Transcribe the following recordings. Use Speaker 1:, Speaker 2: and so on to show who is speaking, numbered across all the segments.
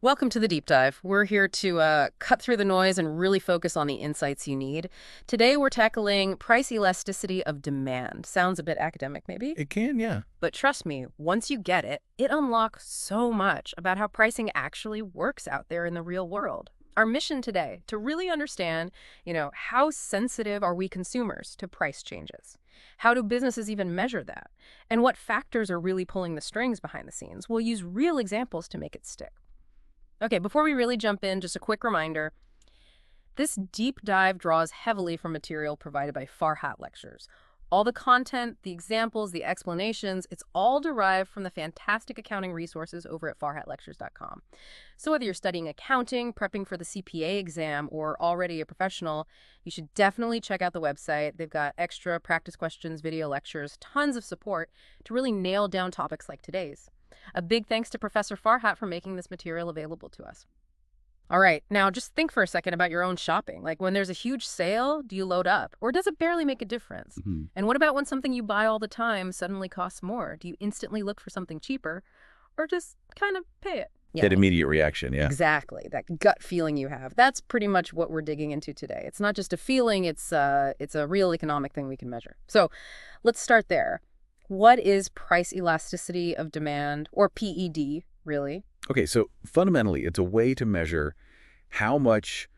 Speaker 1: Welcome to the deep dive. We're here to cut through the noise and really focus on the insights you need. Today, we're tackling price elasticity of demand. Sounds a bit academic, maybe?
Speaker 2: It can, yeah.
Speaker 1: But trust me, once you get it, it unlocks so much about how pricing actually works out there in the real world. Our mission today, to really understand, how sensitive are we consumers to price changes? How do businesses even measure that? And what factors are really pulling the strings behind the scenes? We'll use real examples to make it stick. Okay, before we really jump in, just a quick reminder. This deep dive draws heavily from material provided by Farhat lectures. All the content, the examples, the explanations, it's all derived from the fantastic accounting resources over at farhatlectures.com. So whether you're studying accounting, prepping for the CPA exam, or already a professional, you should definitely check out the website. They've got extra practice questions, video lectures, tons of support to really nail down topics like today's. A big thanks to Professor Farhat for making this material available to us. All right, now just think for a second about your own shopping. Like when there's a huge sale, do you load up? Or does it barely make a difference? And what about when something you buy all the time suddenly costs more? Do you instantly look for something cheaper or just kind of pay it?
Speaker 2: That immediate reaction, yeah.
Speaker 1: Exactly, that gut feeling you have. That's pretty much what we're digging into today. It's not just a feeling, it's a real economic thing we can measure. So let's start there. What is price elasticity of demand, or PED, really?
Speaker 2: Okay, so fundamentally, it's a way to measure how much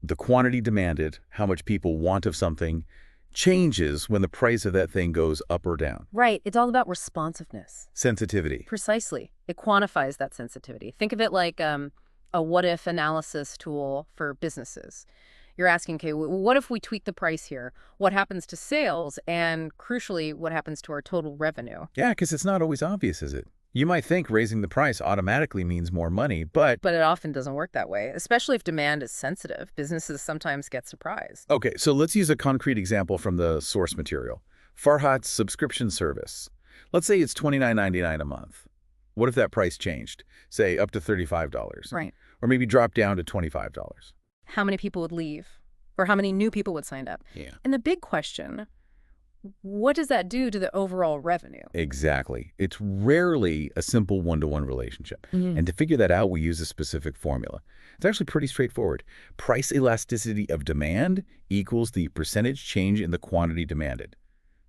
Speaker 2: the quantity demanded, how much people want of something, changes when the price of that thing goes up or down.
Speaker 1: Right. It's all about responsiveness.
Speaker 2: Sensitivity.
Speaker 1: Precisely. It quantifies that sensitivity. Think of it like a what-if analysis tool for businesses. You're asking, okay, what if we tweak the price here? What happens to sales? And crucially, what happens to our total revenue?
Speaker 2: Yeah, because it's not always obvious, is it? You might think raising the price automatically means more money, but
Speaker 1: it often doesn't work that way, especially if demand is sensitive. Businesses sometimes get surprised.
Speaker 2: Okay, so let's use a concrete example from the source material. Farhat's subscription service. Let's say it's $29.99 a month. What if that price changed, say up to $35?
Speaker 1: Right.
Speaker 2: Or maybe dropped down to $25?
Speaker 1: How many people would leave? Or how many new people would sign up?
Speaker 2: Yeah.
Speaker 1: And the big question, what does that do to the overall revenue?
Speaker 2: Exactly. It's rarely a simple one-to-one relationship. And to figure that out, we use a specific formula. It's actually pretty straightforward. Price elasticity of demand equals the percentage change in the quantity demanded,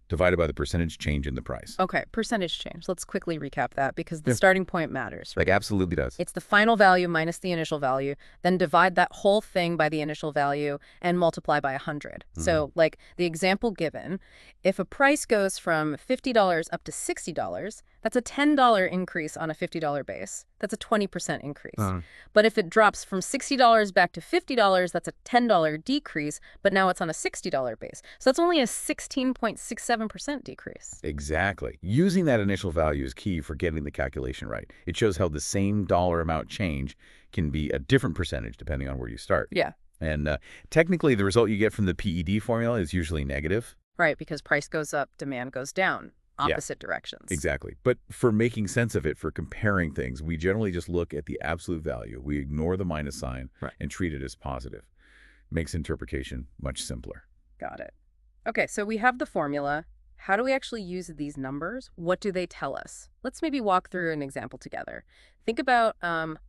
Speaker 2: divided by the percentage change in the price.
Speaker 1: Okay, percentage change. Let's quickly recap that because the starting point matters.
Speaker 2: Like, absolutely does.
Speaker 1: It's the final value minus the initial value, then divide that whole thing by the initial value and multiply by 100. So, like the example given, if a price goes from $50 up to $60, that's a $10 increase on a $50 base. That's a 20% increase. But if it drops from $60 back to $50, that's a $10 decrease, but now it's on a $60 base. So that's only a 16.67% decrease.
Speaker 2: Exactly. Using that initial value is key for getting the calculation right. It shows how the same dollar amount change can be a different percentage depending on where you start.
Speaker 1: Yeah.
Speaker 2: And technically, the result you get from the PED formula is usually negative.
Speaker 1: Right, because price goes up, demand goes down. Opposite directions.
Speaker 2: Exactly. But for making sense of it, for comparing things, we generally just look at the absolute value. We ignore the minus sign and treat it as positive. Makes interpretation much simpler.
Speaker 1: Got it. Okay, so we have the formula. How do we actually use these numbers? What do they tell us? Let's maybe walk through an example together. Think about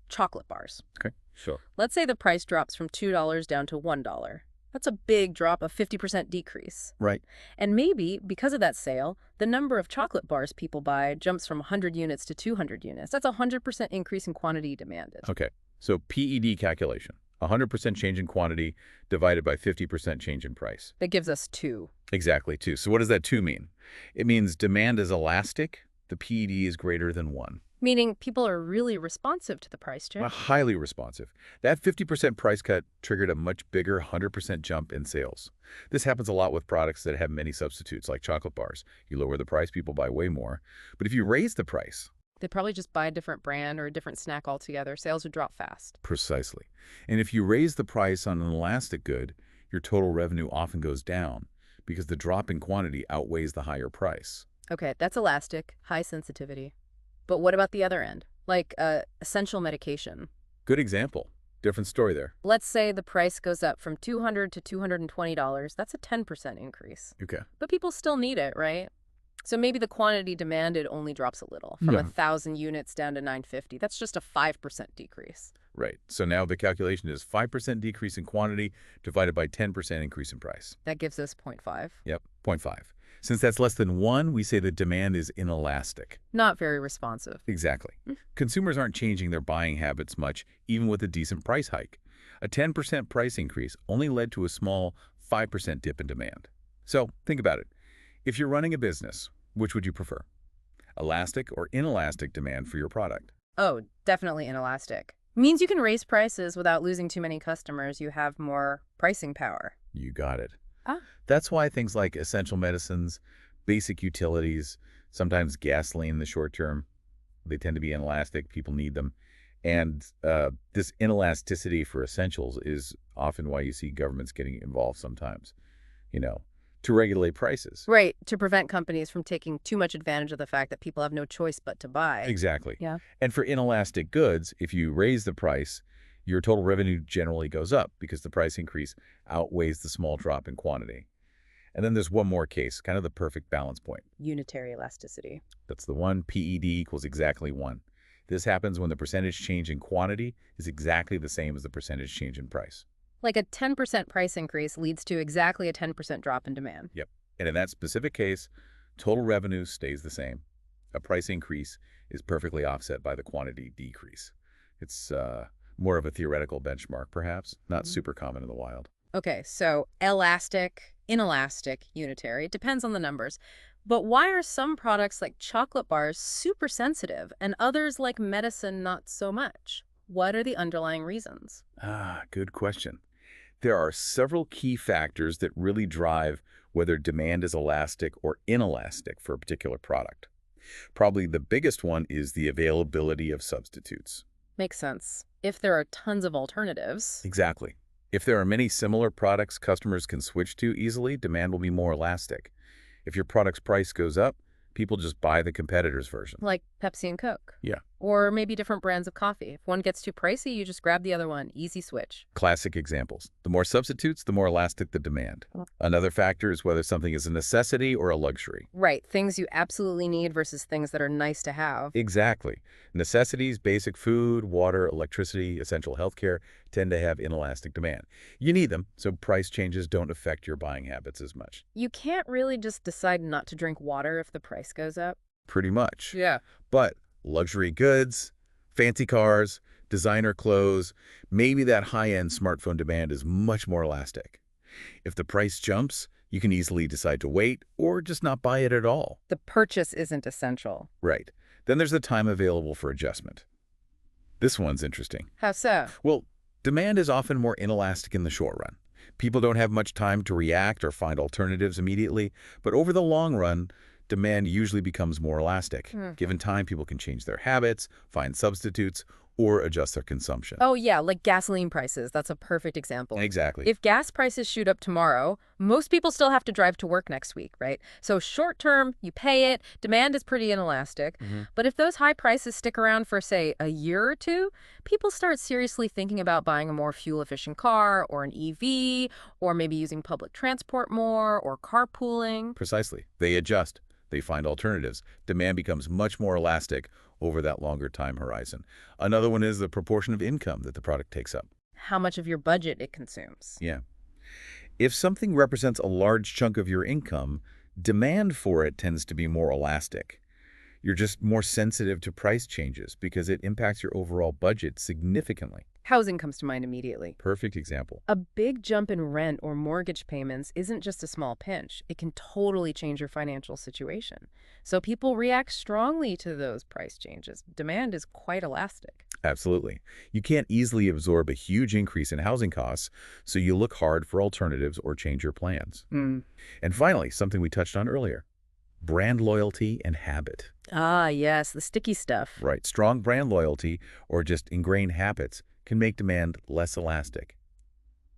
Speaker 1: chocolate bars.
Speaker 2: Okay, sure.
Speaker 1: Let's say the price drops from $2 down to $1. That's a big drop, a 50% decrease.
Speaker 2: Right.
Speaker 1: And maybe, because of that sale, the number of chocolate bars people buy jumps from 100 units to 200 units. That's a 100% increase in quantity demanded.
Speaker 2: Okay, so PED calculation, 100% change in quantity divided by 50% change in price.
Speaker 1: That gives us 2.
Speaker 2: Exactly, 2. So what does that 2 mean? It means demand is elastic, the PED is greater than 1.
Speaker 1: Meaning people are really responsive to the price change.
Speaker 2: Highly responsive. That 50% price cut triggered a much bigger 100% jump in sales. This happens a lot with products that have many substitutes, like chocolate bars. You lower the price, people buy way more. But if you raise the price,
Speaker 1: they'd probably just buy a different brand or a different snack altogether. Sales would drop fast.
Speaker 2: Precisely. And if you raise the price on an elastic good, your total revenue often goes down because the drop in quantity outweighs the higher price.
Speaker 1: Okay, that's elastic, high sensitivity. But what about the other end? Like essential medication.
Speaker 2: Good example. Different story there.
Speaker 1: Let's say the price goes up from $200 to $220. That's a 10% increase.
Speaker 2: Okay.
Speaker 1: But people still need it, right? So maybe the quantity demanded only drops a little, from
Speaker 2: Yeah.
Speaker 1: 1,000 units down to 950. That's just a 5% decrease.
Speaker 2: Right. So now the calculation is 5% decrease in quantity divided by 10% increase in price.
Speaker 1: That gives us zero point 0.5.
Speaker 2: Yep, zero point 0.5. Since that's less than 1, we say the demand is inelastic.
Speaker 1: Not very responsive.
Speaker 2: Exactly. Consumers aren't changing their buying habits much, even with a decent price hike. A 10% price increase only led to a small 5% dip in demand. So think about it. If you're running a business, which would you prefer? Elastic or inelastic demand for your product?
Speaker 1: Oh, definitely inelastic. Means you can raise prices without losing too many customers. You have more pricing power.
Speaker 2: You got it.
Speaker 1: Ah.
Speaker 2: That's why things like essential medicines, basic utilities, sometimes gasoline in the short term, they tend to be inelastic. People need them. And this inelasticity for essentials is often why you see governments getting involved sometimes, to regulate prices.
Speaker 1: Right, to prevent companies from taking too much advantage of the fact that people have no choice but to buy.
Speaker 2: Exactly.
Speaker 1: Yeah.
Speaker 2: And for inelastic goods, if you raise the price, your total revenue generally goes up because the price increase outweighs the small drop in quantity. And then there's one more case, kind of the perfect balance point.
Speaker 1: Unitary elasticity.
Speaker 2: That's the one. PED equals exactly 1. This happens when the percentage change in quantity is exactly the same as the percentage change in price.
Speaker 1: Like a 10% price increase leads to exactly a 10% drop in demand.
Speaker 2: Yep. And in that specific case, total revenue stays the same. A price increase is perfectly offset by the quantity decrease. It's more of a theoretical benchmark, perhaps, not super common in the wild.
Speaker 1: Okay, so elastic, inelastic, unitary, it depends on the numbers. But why are some products like chocolate bars super sensitive and others like medicine not so much? What are the underlying reasons?
Speaker 2: Good question. There are several key factors that really drive whether demand is elastic or inelastic for a particular product. Probably the biggest one is the availability of substitutes.
Speaker 1: Makes sense. If there are tons of alternatives.
Speaker 2: Exactly. If there are many similar products customers can switch to easily, demand will be more elastic. If your product's price goes up, people just buy the competitor's version.
Speaker 1: Like Pepsi and Coke.
Speaker 2: Yeah.
Speaker 1: Or maybe different brands of coffee. If one gets too pricey, you just grab the other one. Easy switch.
Speaker 2: Classic examples. The more substitutes, the more elastic the demand. Another factor is whether something is a necessity or a luxury.
Speaker 1: Right. Things you absolutely need versus things that are nice to have.
Speaker 2: Exactly. Necessities, basic food, water, electricity, essential healthcare, tend to have inelastic demand. You need them, so price changes don't affect your buying habits as much.
Speaker 1: You can't really just decide not to drink water if the price goes up.
Speaker 2: Pretty much.
Speaker 1: Yeah.
Speaker 2: But luxury goods, fancy cars, designer clothes, maybe that high-end smartphone demand is much more elastic. If the price jumps, you can easily decide to wait or just not buy it at all.
Speaker 1: The purchase isn't essential.
Speaker 2: Right. Then there's the time available for adjustment. This one's interesting.
Speaker 1: How so?
Speaker 2: Well, demand is often more inelastic in the short run. People don't have much time to react or find alternatives immediately, but over the long run, demand usually becomes more elastic. Given time, people can change their habits, find substitutes, or adjust their consumption.
Speaker 1: Oh, yeah, like gasoline prices. That's a perfect example.
Speaker 2: Exactly.
Speaker 1: If gas prices shoot up tomorrow, most people still have to drive to work next week, right? So short term, you pay it. Demand is pretty inelastic. But if those high prices stick around for, say, a year or two, people start seriously thinking about buying a more fuel-efficient car or an EV, or maybe using public transport more or carpooling.
Speaker 2: Precisely. They adjust. They find alternatives. Demand becomes much more elastic over that longer time horizon. Another one is the proportion of income that the product takes up.
Speaker 1: How much of your budget it consumes.
Speaker 2: Yeah. If something represents a large chunk of your income, demand for it tends to be more elastic. You're just more sensitive to price changes because it impacts your overall budget significantly.
Speaker 1: Housing comes to mind immediately.
Speaker 2: Perfect example.
Speaker 1: A big jump in rent or mortgage payments isn't just a small pinch. It can totally change your financial situation. So people react strongly to those price changes. Demand is quite elastic.
Speaker 2: Absolutely. You can't easily absorb a huge increase in housing costs, so you look hard for alternatives or change your plans. And finally, something we touched on earlier, brand loyalty and habit.
Speaker 1: Ah, yes, the sticky stuff.
Speaker 2: Right. Strong brand loyalty or just ingrained habits can make demand less elastic.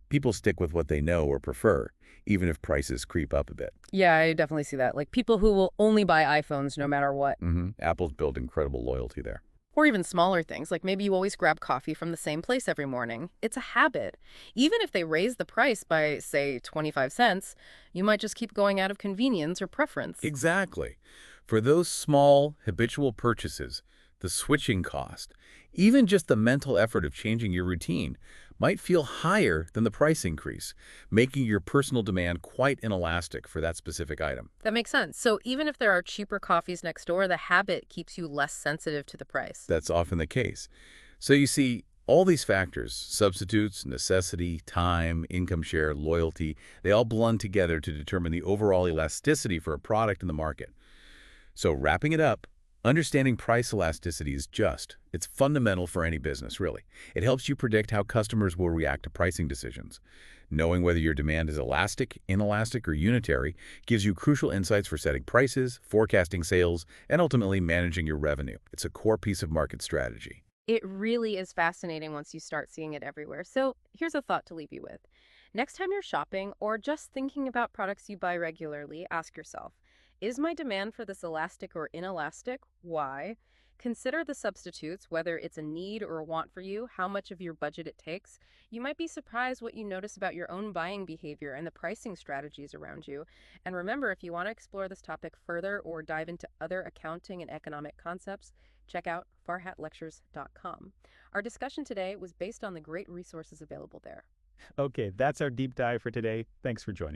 Speaker 2: People stick with what they know or prefer, even if prices creep up a bit.
Speaker 1: Yeah, I definitely see that. Like people who will only buy iPhones no matter what.
Speaker 2: Apple's built incredible loyalty there.
Speaker 1: Or even smaller things, like maybe you always grab coffee from the same place every morning. It's a habit. Even if they raise the price by, say, 25 cents, you might just keep going out of convenience or preference.
Speaker 2: Exactly. For those small, habitual purchases, the switching cost, even just the mental effort of changing your routine, might feel higher than the price increase, making your personal demand quite inelastic for that specific item.
Speaker 1: That makes sense. So even if there are cheaper coffees next door, the habit keeps you less sensitive to the price.
Speaker 2: That's often the case. So you see, all these factors, substitutes, necessity, time, income share, loyalty, they all blend together to determine the overall elasticity for a product in the market. So wrapping it up, understanding price elasticity is it's fundamental for any business, really. It helps you predict how customers will react to pricing decisions. Knowing whether your demand is elastic, inelastic, or unitary gives you crucial insights for setting prices, forecasting sales, and ultimately managing your revenue. It's a core piece of market strategy.
Speaker 1: It really is fascinating once you start seeing it everywhere. So here's a thought to leave you with. Next time you're shopping or just thinking about products you buy regularly, ask yourself, is my demand for this elastic or inelastic? Why? Consider the substitutes, whether it's a need or a want for you, how much of your budget it takes. You might be surprised what you notice about your own buying behavior and the pricing strategies around you. And remember, if you want to explore this topic further or dive into other accounting and economic concepts, check out farhatlectures.com. Our discussion today was based on the great resources available there.
Speaker 3: Okay, that's our deep dive for today. Thanks for joining.